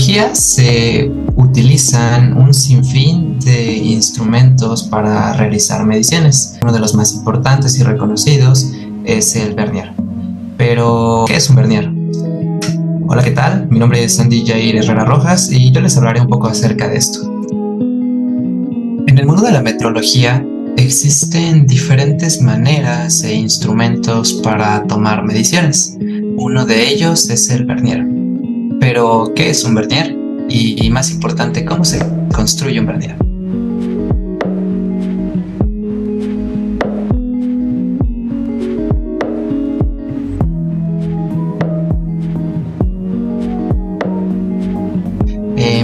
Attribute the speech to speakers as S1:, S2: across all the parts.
S1: metrología se utilizan un sinfín de instrumentos para realizar mediciones. Uno de los más importantes y reconocidos es el vernier. Pero, ¿qué es un vernier? Hola, ¿qué tal? Mi nombre es Andy Jair Herrera Rojas y yo les hablaré un poco acerca de esto. En el mundo de la metrología existen diferentes maneras e instrumentos para tomar mediciones. Uno de ellos es el vernier. Pero, ¿qué es un vernier? Y más importante, ¿cómo se construye un vernier?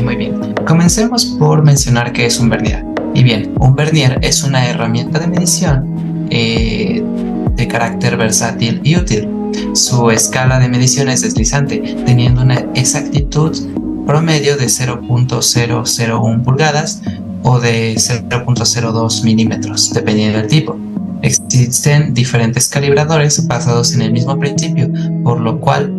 S1: Muy bien, comencemos por mencionar qué es un vernier. Y bien, un vernier es una herramienta de medición de carácter versátil y útil. Su escala de medición es deslizante, teniendo una exactitud promedio de 0.001 pulgadas o de 0.02 milímetros, dependiendo del tipo. Existen diferentes calibradores basados en el mismo principio, por lo cual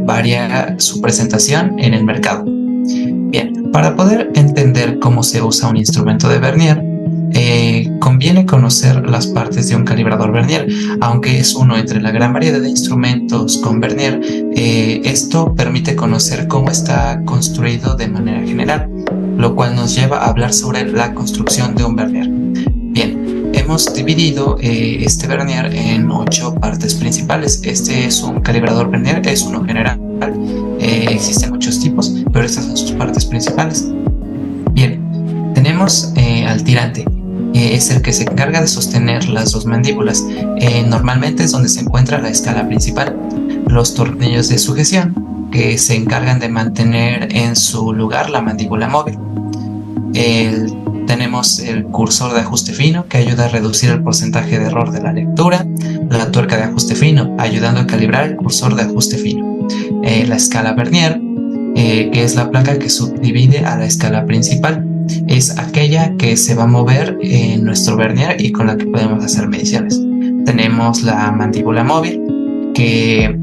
S1: varía su presentación en el mercado. Bien, para poder entender cómo se usa un instrumento de vernier, conviene conocer las partes de un calibrador vernier. Aunque es uno entre la gran variedad de instrumentos con vernier, esto permite conocer cómo está construido de manera general, lo cual nos lleva a hablar sobre la construcción de un vernier. Bien, hemos dividido este vernier en 8 partes principales. Este es un calibrador vernier, es uno general. Existen muchos tipos, pero estas son sus partes principales. Bien, tenemos al tirante. Es el que se encarga de sostener las dos mandíbulas. Normalmente es donde se encuentra la escala principal. Los tornillos de sujeción, que se encargan de mantener en su lugar la mandíbula móvil. Tenemos el cursor de ajuste fino, que ayuda a reducir el porcentaje de error de la lectura. La tuerca de ajuste fino, ayudando a calibrar el cursor de ajuste fino. La escala vernier, que es la placa que subdivide a la escala principal. Es aquella que se va a mover en nuestro vernier y con la que podemos hacer mediciones. Tenemos la mandíbula móvil, que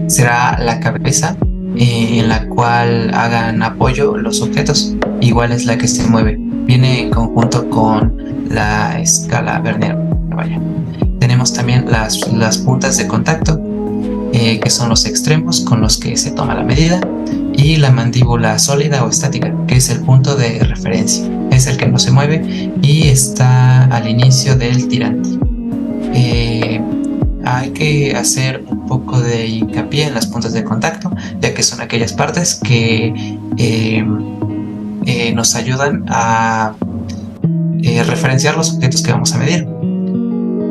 S1: será la cabeza en la cual hagan apoyo los objetos. Igual es la que se mueve. Viene en conjunto con la escala vernier. Vaya. Tenemos también las puntas de contacto, que son los extremos con los que se toma la medida, y la mandíbula sólida o estática, que es el punto de referencia, es el que no se mueve y está al inicio del tirante. Hay que hacer un poco de hincapié en las puntas de contacto, ya que son aquellas partes que nos ayudan a referenciar los objetos que vamos a medir.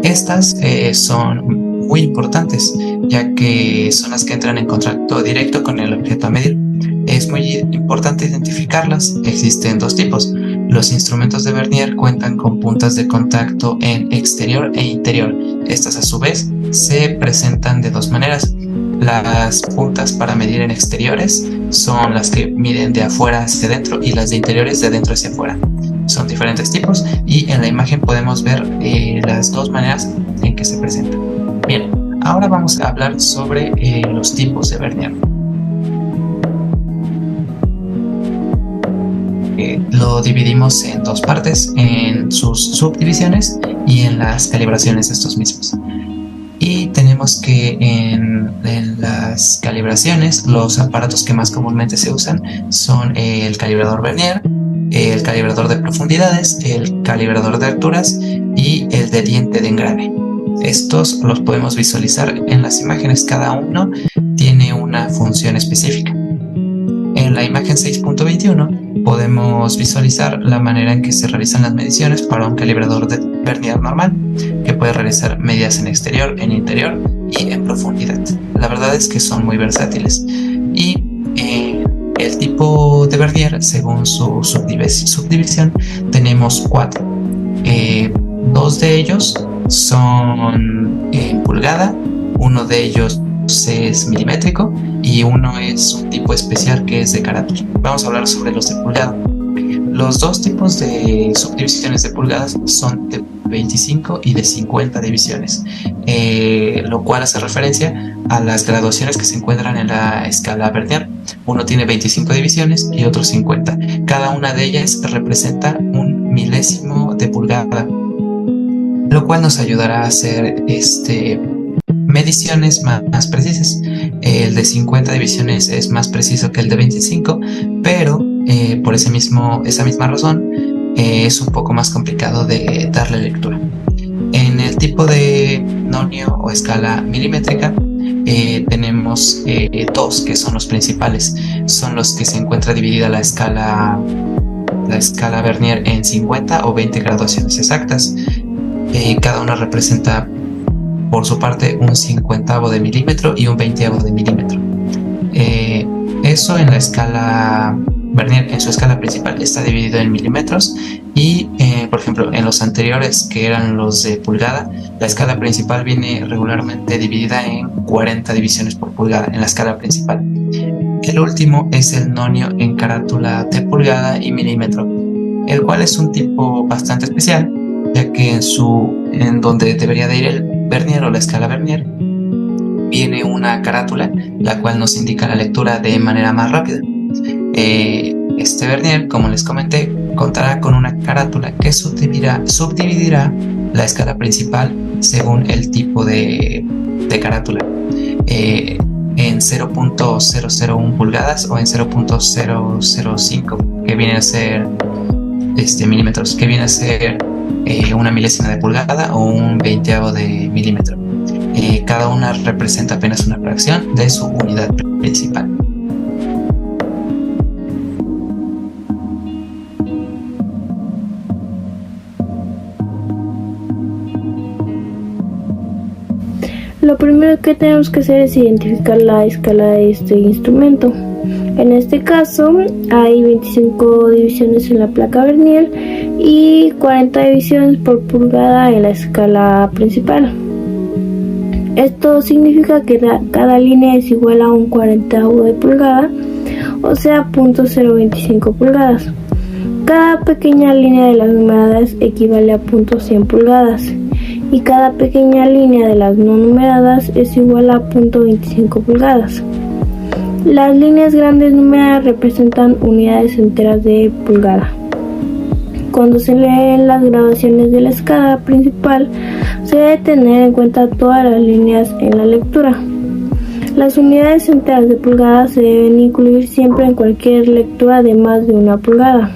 S1: Estas son muy importantes, ya que son las que entran en contacto directo con el objeto a medir. Es muy importante identificarlas. Existen dos tipos. Los instrumentos de vernier cuentan con puntas de contacto en exterior e interior. Estas, a su vez, se presentan de dos maneras. Las puntas para medir en exteriores son las que miden de afuera hacia adentro, y las de interiores de adentro hacia afuera. Son diferentes tipos y en la imagen podemos ver las dos maneras en que se presentan. Bien, ahora vamos a hablar sobre los tipos de vernier. Lo dividimos en dos partes, en sus subdivisiones y en las calibraciones de estos mismos. Y tenemos que en las calibraciones, los aparatos que más comúnmente se usan son el calibrador vernier, el calibrador de profundidades, el calibrador de alturas y el de diente de engrane. Estos los podemos visualizar en las imágenes. Cada uno tiene una función específica. En la imagen 6.21 podemos visualizar la manera en que se realizan las mediciones para un calibrador de vernier normal, que puede realizar medidas en exterior, en interior y en profundidad. La verdad es que son muy versátiles. Y el tipo de vernier, según su subdivisión, tenemos 4. 2 de ellos son en pulgada, uno de ellos es milimétrico y uno es un tipo especial que es de carátula. Vamos a hablar sobre los de pulgada. Los dos tipos de subdivisiones de pulgadas son de 25 y de 50 divisiones, lo cual hace referencia a las graduaciones que se encuentran en la escala Vernier. Uno tiene 25 divisiones y otro 50. Cada una de ellas representa un milésimo de pulgada, lo cual nos ayudará a hacer mediciones más precisas. El de 50 divisiones es más preciso que el de 25, pero por esa misma razón es un poco más complicado de darle lectura. En el tipo de nonio o escala milimétrica tenemos dos que son los principales. Son los que se encuentra dividida la escala Vernier en 50 o 20 graduaciones exactas. Cada una representa por su parte un 50avo de milímetro y un 20avo de milímetro. Eso en la escala Vernier, en su escala principal, está dividido en milímetros y, por ejemplo, en los anteriores, que eran los de pulgada, la escala principal viene regularmente dividida en 40 divisiones por pulgada en la escala principal. El último es el nonio en carátula de pulgada y milímetro, el cual es un tipo bastante especial, ya que en donde debería de ir el Vernier o la escala Vernier, viene una carátula, la cual nos indica la lectura de manera más rápida. Este Vernier, como les comenté, contará con una carátula que subdividirá la escala principal según el tipo de carátula, en 0.001 pulgadas o en 0.005, que viene a ser milímetros, que viene a ser una milésima de pulgada o un 20avo de milímetro. Cada una representa apenas una fracción de su unidad principal.
S2: Lo primero que tenemos que hacer es identificar la escala de este instrumento. En este caso hay 25 divisiones en la placa Vernier y 40 divisiones por pulgada en la escala principal. Esto significa que cada línea es igual a un 40avo de pulgada, o sea, 0.025 pulgadas. Cada pequeña línea de las numeradas equivale a 0.100 pulgadas y cada pequeña línea de las no numeradas es igual a 0.25 pulgadas. Las líneas grandes numeradas representan unidades enteras de pulgada. Cuando se leen las graduaciones de la escala principal, se debe tener en cuenta todas las líneas en la lectura. Las unidades enteras de pulgada se deben incluir siempre en cualquier lectura de más de una pulgada.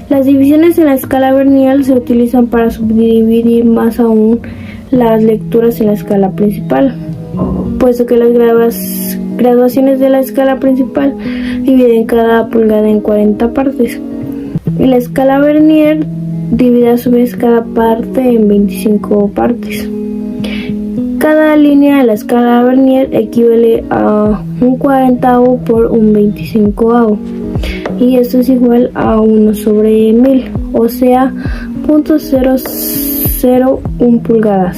S2: Las divisiones en la escala Vernier se utilizan para subdividir más aún las lecturas en la escala principal, puesto que las graduaciones de la escala principal dividen cada pulgada en 40 partes. Y la escala Vernier divide a su vez cada parte en 25 partes. Cada línea de la escala Vernier equivale a un 40avo por un 25avo. Y esto es igual a 1 sobre 1000, o sea, 0.001 pulgadas.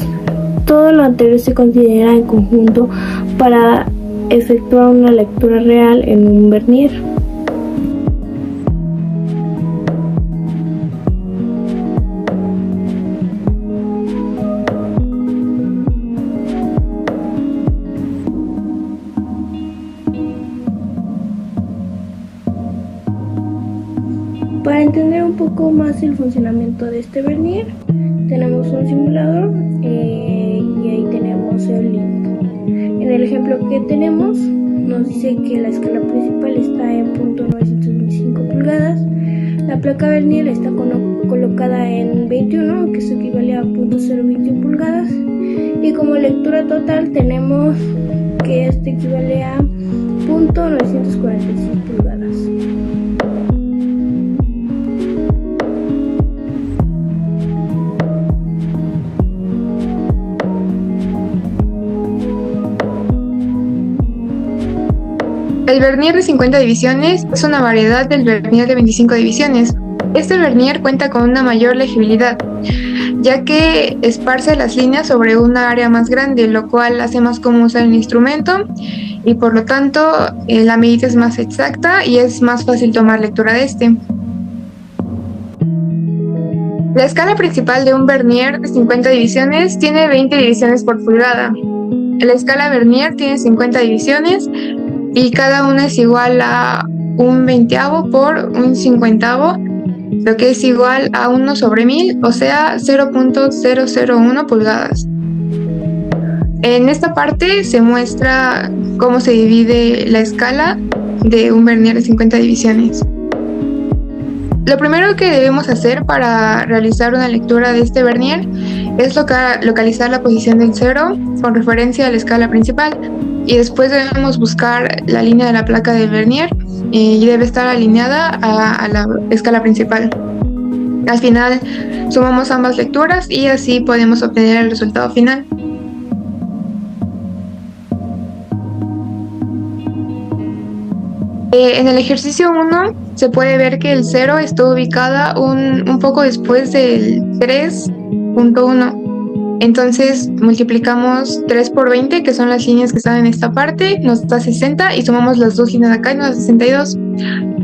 S2: Todo lo anterior se considera en conjunto para efectuar una lectura real en un Vernier. Para entender un poco más el funcionamiento de este Vernier, tenemos un simulador y ahí tenemos el link. En el ejemplo que tenemos, nos dice que la escala principal está en 0.925 pulgadas, la placa Vernier está colocada en 21, que eso equivale a 0.021 pulgadas, y como lectura total tenemos que este equivale a 0.946 pulgadas.
S3: El Vernier de 50 divisiones es una variedad del Vernier de 25 divisiones. Este Vernier cuenta con una mayor legibilidad, ya que esparce las líneas sobre una área más grande, lo cual hace más cómodo usar el instrumento y por lo tanto la medida es más exacta y es más fácil tomar lectura de este. La escala principal de un vernier de 50 divisiones tiene 20 divisiones por pulgada. La escala vernier tiene 50 divisiones y cada una es igual a un veinteavo por un cincuentavo, lo que es igual a 1/1000, o sea, 0.001 pulgadas. En esta parte se muestra cómo se divide la escala de un vernier de 50 divisiones. Lo primero que debemos hacer para realizar una lectura de este vernier es localizar la posición del cero con referencia a la escala principal, y después debemos buscar la línea de la placa del vernier y debe estar alineada a la escala principal. Al final sumamos ambas lecturas y así podemos obtener el resultado final. En el ejercicio 1 se puede ver que el 0 está ubicada un poco después del 3.1. Entonces multiplicamos 3 por 20, que son las líneas que están en esta parte, nos da 60, y sumamos las dos líneas de acá y nos da 62.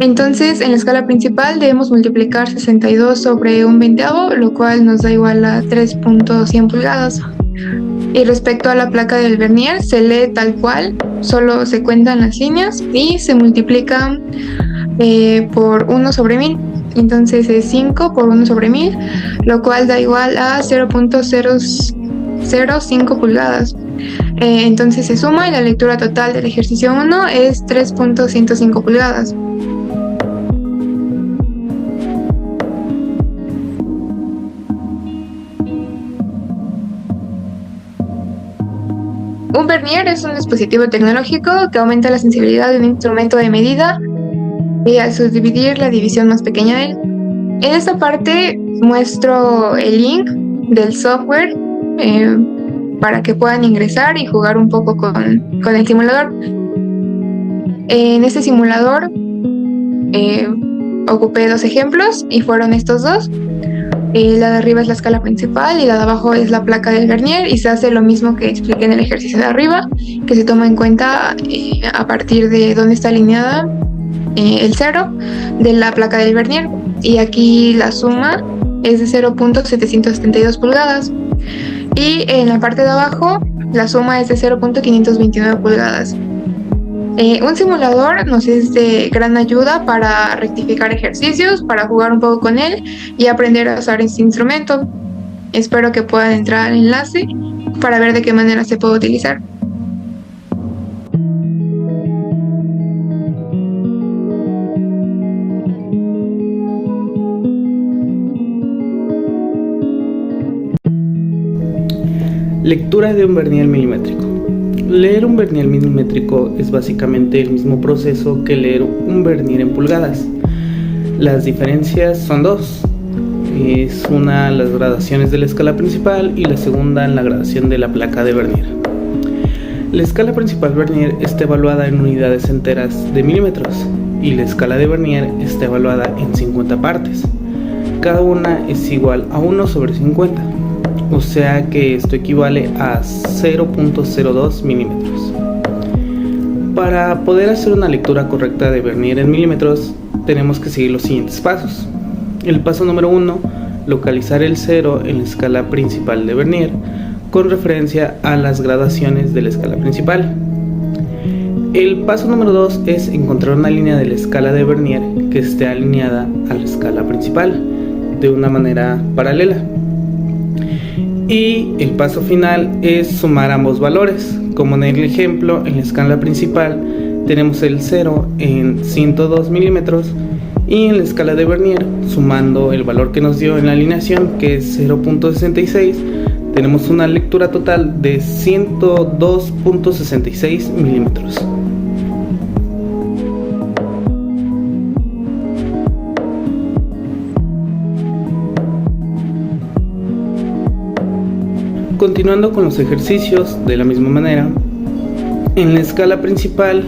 S3: Entonces en la escala principal debemos multiplicar 62 sobre un veinteavo, lo cual nos da igual a 3.100 pulgadas. Y respecto a la placa del vernier, se lee tal cual, solo se cuentan las líneas y se multiplican por 1/1000. Entonces es 5 por 1/1000, lo cual da igual a 0.005 pulgadas. Entonces se suma y la lectura total del ejercicio 1 es 3.105 pulgadas. Un vernier es un dispositivo tecnológico que aumenta la sensibilidad de un instrumento de medida y al subdividir la división más pequeña de él. En esta parte muestro el link del software para que puedan ingresar y jugar un poco con el simulador. En este simulador ocupé dos ejemplos y fueron estos dos. La de arriba es la escala principal y la de abajo es la placa del vernier, y se hace lo mismo que expliqué en el ejercicio de arriba, que se toma en cuenta a partir de dónde está alineada el cero de la placa del vernier, y aquí la suma es de 0.772 pulgadas, y en la parte de abajo la suma es de 0.529 pulgadas. Un simulador nos es de gran ayuda para rectificar ejercicios, para jugar un poco con él y aprender a usar este instrumento. Espero que puedan entrar al enlace para ver de qué manera se puede utilizar.
S4: Lectura de un vernier milimétrico. Leer un vernier milimétrico es básicamente el mismo proceso que leer un vernier en pulgadas. Las diferencias son dos. Es una las gradaciones de la escala principal y la segunda la gradación de la placa de vernier. La escala principal vernier está evaluada en unidades enteras de milímetros y la escala de vernier está evaluada en 50 partes. Cada una es igual a 1/50. O sea que esto equivale a 0.02 milímetros. Para poder hacer una lectura correcta de vernier en milímetros, tenemos que seguir los siguientes pasos. El paso número 1, localizar el 0 en la escala principal de vernier con referencia a las gradaciones de la escala principal. El paso número 2 es encontrar una línea de la escala de vernier que esté alineada a la escala principal de una manera paralela. Y el paso final es sumar ambos valores. Como en el ejemplo, en la escala principal tenemos el 0 en 102 milímetros y en la escala de vernier, sumando el valor que nos dio en la alineación, que es 0.66, tenemos una lectura total de 102.66 milímetros. Continuando con los ejercicios de la misma manera, en la escala principal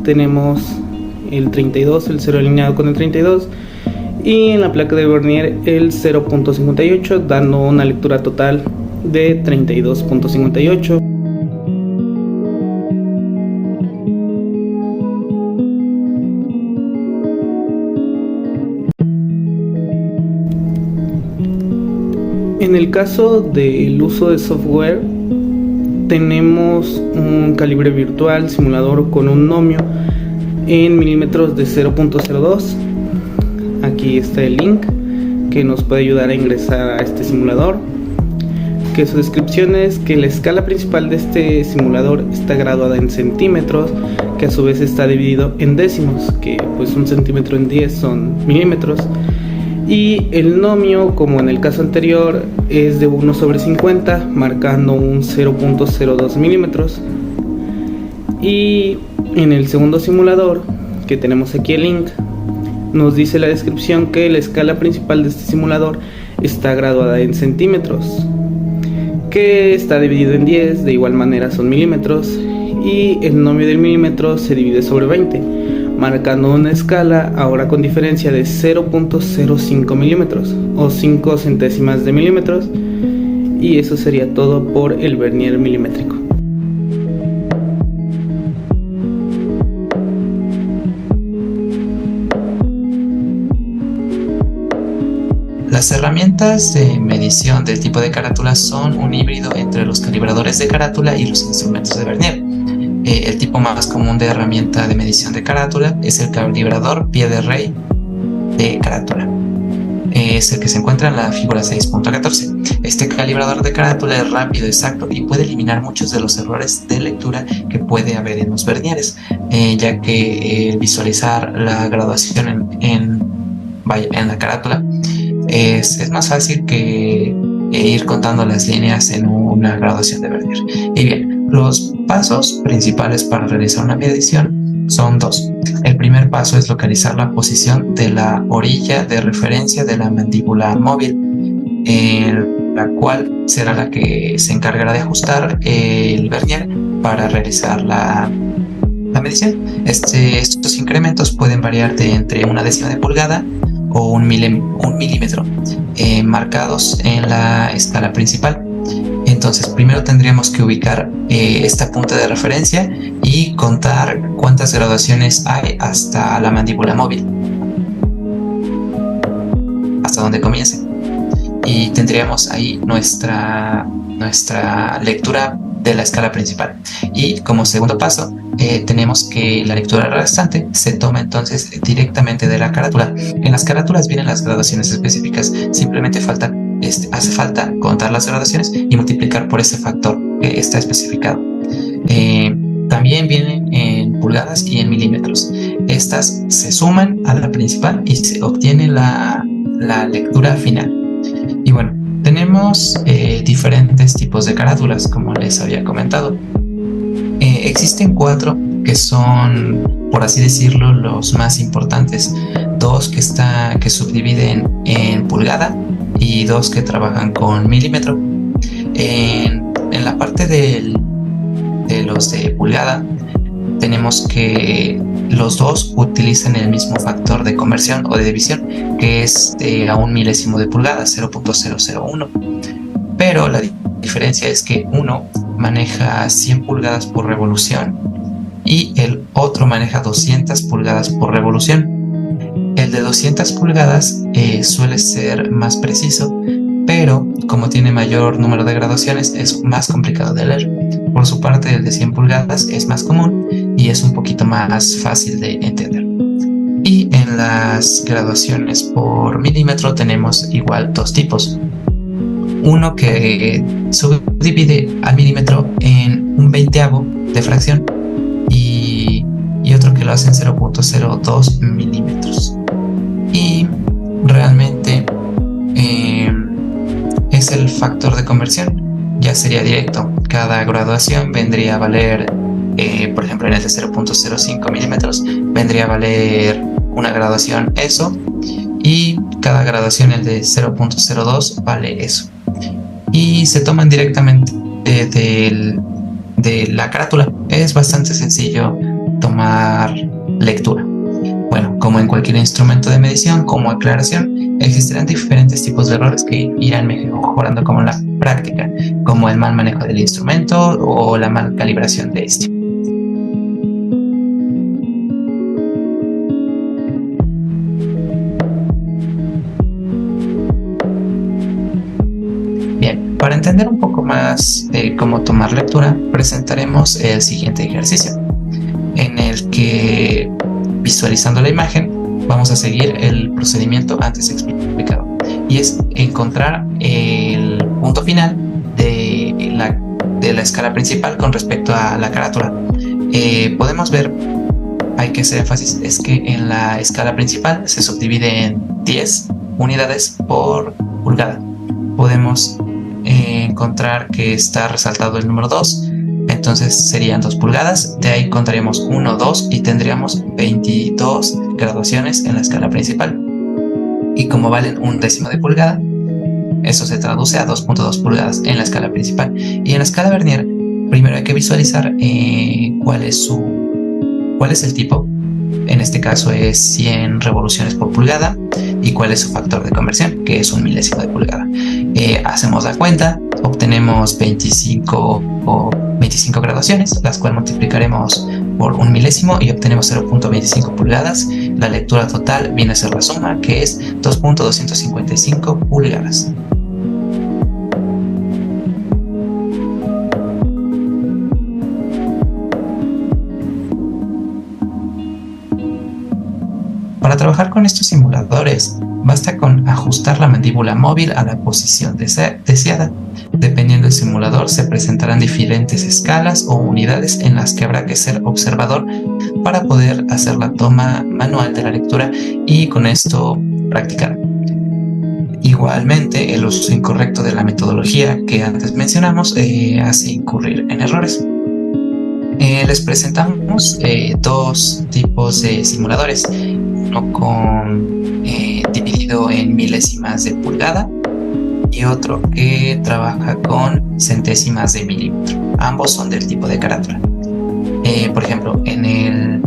S4: tenemos el 32, el 0 alineado con el 32, y en la placa de vernier el 0.58, dando una lectura total de 32.58. el caso del uso de software, tenemos un calibre virtual simulador con un ohmio en milímetros de 0.02. Aquí está el link que nos puede ayudar a ingresar a este simulador, que su descripción es que la escala principal de este simulador está graduada en centímetros, que a su vez está dividido en décimos, que pues un centímetro en 10 son milímetros, y el ohmio, como en el caso anterior, es de 1/50, marcando un 0.02 milímetros. Y en el segundo simulador, que tenemos aquí el link, nos dice la descripción que la escala principal de este simulador está graduada en centímetros, que está dividido en 10, de igual manera son milímetros, y el ohmio del milímetro se divide sobre 20, marcando una escala ahora con diferencia de 0.05 milímetros o 5 centésimas de milímetros. Y eso sería todo por el vernier milimétrico.
S1: Las herramientas de medición del tipo de carátula son un híbrido entre los calibradores de carátula y los instrumentos de vernier. El tipo más común de herramienta de medición de carátula es el calibrador pie de rey de carátula. Es el que se encuentra en la figura 6.14. Este calibrador de carátula es rápido, exacto y puede eliminar muchos de los errores de lectura que puede haber en los vernieres, ya que visualizar la graduación en la carátula es más fácil que ir contando las líneas en una graduación de vernier. Y bien, los pasos principales para realizar una medición son dos. El primer paso es localizar la posición de la orilla de referencia de la mandíbula móvil, la cual será la que se encargará de ajustar el vernier para realizar la medición. Estos incrementos pueden variar de entre una décima de pulgada o un milímetro, marcados en la escala principal. Entonces, primero tendríamos que ubicar esta punta de referencia y contar cuántas graduaciones hay hasta la mandíbula móvil, hasta donde comience. Y tendríamos ahí nuestra lectura de la escala principal. Y como segundo paso, tenemos que la lectura restante se toma entonces directamente de la carátula. En las carátulas vienen las graduaciones específicas, simplemente hace falta contar las graduaciones y multiplicar por ese factor que está especificado. También vienen en pulgadas y en milímetros. Estas se suman a la principal y se obtiene la lectura final. Y bueno, tenemos diferentes tipos de carátulas, como les había comentado. Existen 4 que son, por así decirlo, los más importantes. 2 que subdividen en pulgada y 2 que trabajan con milímetro. En la parte de los de pulgada, tenemos que los dos utilizan el mismo factor de conversión o de división, que es a un milésimo de pulgada, 0.001. Pero la diferencia es que uno maneja 100 pulgadas por revolución y el otro maneja 200 pulgadas por revolución. El de 200 pulgadas suele ser más preciso, pero como tiene mayor número de graduaciones es más complicado de leer. Por su parte, el de 100 pulgadas es más común y es un poquito más fácil de entender. Y en las graduaciones por milímetro tenemos igual 2 tipos. Uno que subdivide al milímetro en un 20avo de fracción y otro que lo hace en 0.02 milímetros. Y realmente es el factor de conversión, ya sería directo. Cada graduación vendría a valer, por ejemplo en el de 0.05 milímetros, vendría a valer una graduación eso, y cada graduación, el de 0.02, vale eso. Y se toman directamente de la carátula. Es bastante sencillo tomar lectura. Bueno, como en cualquier instrumento de medición, como aclaración, existirán diferentes tipos de errores que irán mejorando con la práctica, como el mal manejo del instrumento o la mal calibración de este. aprender un poco más de cómo tomar lectura, presentaremos el siguiente ejercicio, en el que, visualizando la imagen, vamos a seguir el procedimiento antes explicado, y es encontrar el punto final de la escala principal con respecto a la carátula. Podemos ver, hay que hacer énfasis, es que en la escala principal se subdivide en 10 unidades por pulgada. Podemos encontrar que está resaltado el número 2, entonces serían 2 pulgadas, de ahí contaríamos 1, 2 y tendríamos 22 graduaciones en la escala principal. Y como valen un décimo de pulgada, eso se traduce a 2.2 pulgadas en la escala principal. Y en la escala Vernier, primero hay que visualizar cuál es el tipo. En este caso es 100 revoluciones por pulgada. Y cuál es su factor de conversión, que es un milésimo de pulgada. Hacemos la cuenta, obtenemos 25 graduaciones, las cuales multiplicaremos por un milésimo y obtenemos 0.25 pulgadas. La lectura total viene a ser la suma, que es 2.255 pulgadas. Para trabajar con estos simuladores, basta con ajustar la mandíbula móvil a la posición deseada. Dependiendo del simulador, se presentarán diferentes escalas o unidades en las que habrá que ser observador para poder hacer la toma manual de la lectura y con esto practicar. Igualmente, el uso incorrecto de la metodología que antes mencionamos hace incurrir en errores. Les presentamos dos tipos de simuladores. Uno dividido en milésimas de pulgada y otro que trabaja con centésimas de milímetro. Ambos son del tipo de carátula. Por ejemplo, en el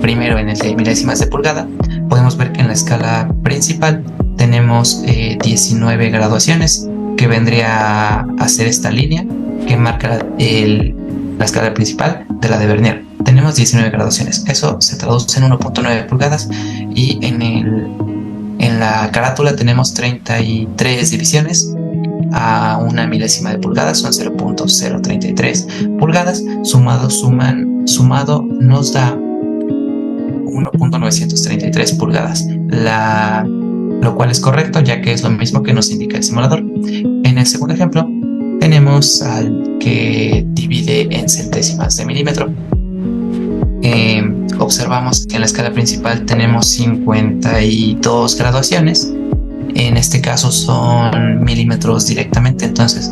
S1: primero, en el de milésimas de pulgada, podemos ver que en la escala principal tenemos 19 graduaciones, que vendría a ser esta línea que marca la escala principal de la de Vernier. Tenemos 19 graduaciones, eso se traduce en 1.9 pulgadas, y en la carátula tenemos 33 divisiones a una milésima de pulgada, son 0.033 pulgadas, sumado nos da 1.933 pulgadas, lo cual es correcto, ya que es lo mismo que nos indica el simulador. En el segundo ejemplo tenemos al que divide en centésimas de milímetro. Observamos que en la escala principal tenemos 52 graduaciones. En este caso son milímetros directamente, entonces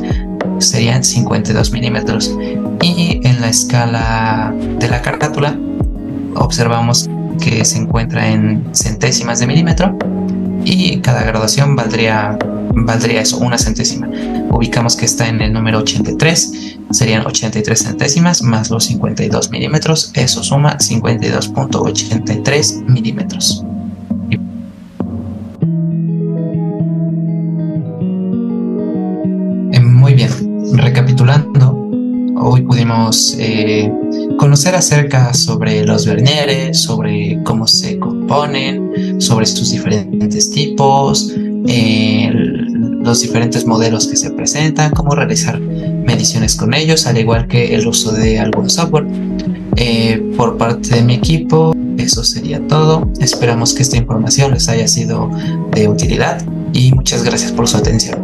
S1: serían 52 milímetros. Y en la escala de la carátula observamos que se encuentra en centésimas de milímetro y cada graduación valdría eso, una centésima. Ubicamos que está en el número 83, serían 83 centésimas más los 52 milímetros, eso suma 52.83 milímetros. Muy bien, recapitulando, hoy pudimos conocer acerca sobre los vernieres, sobre cómo se componen, sobre sus diferentes tipos, los diferentes modelos que se presentan, cómo realizar mediciones con ellos, al igual que el uso de algún software. Por parte de mi equipo, eso sería todo. Esperamos que esta información les haya sido de utilidad y muchas gracias por su atención.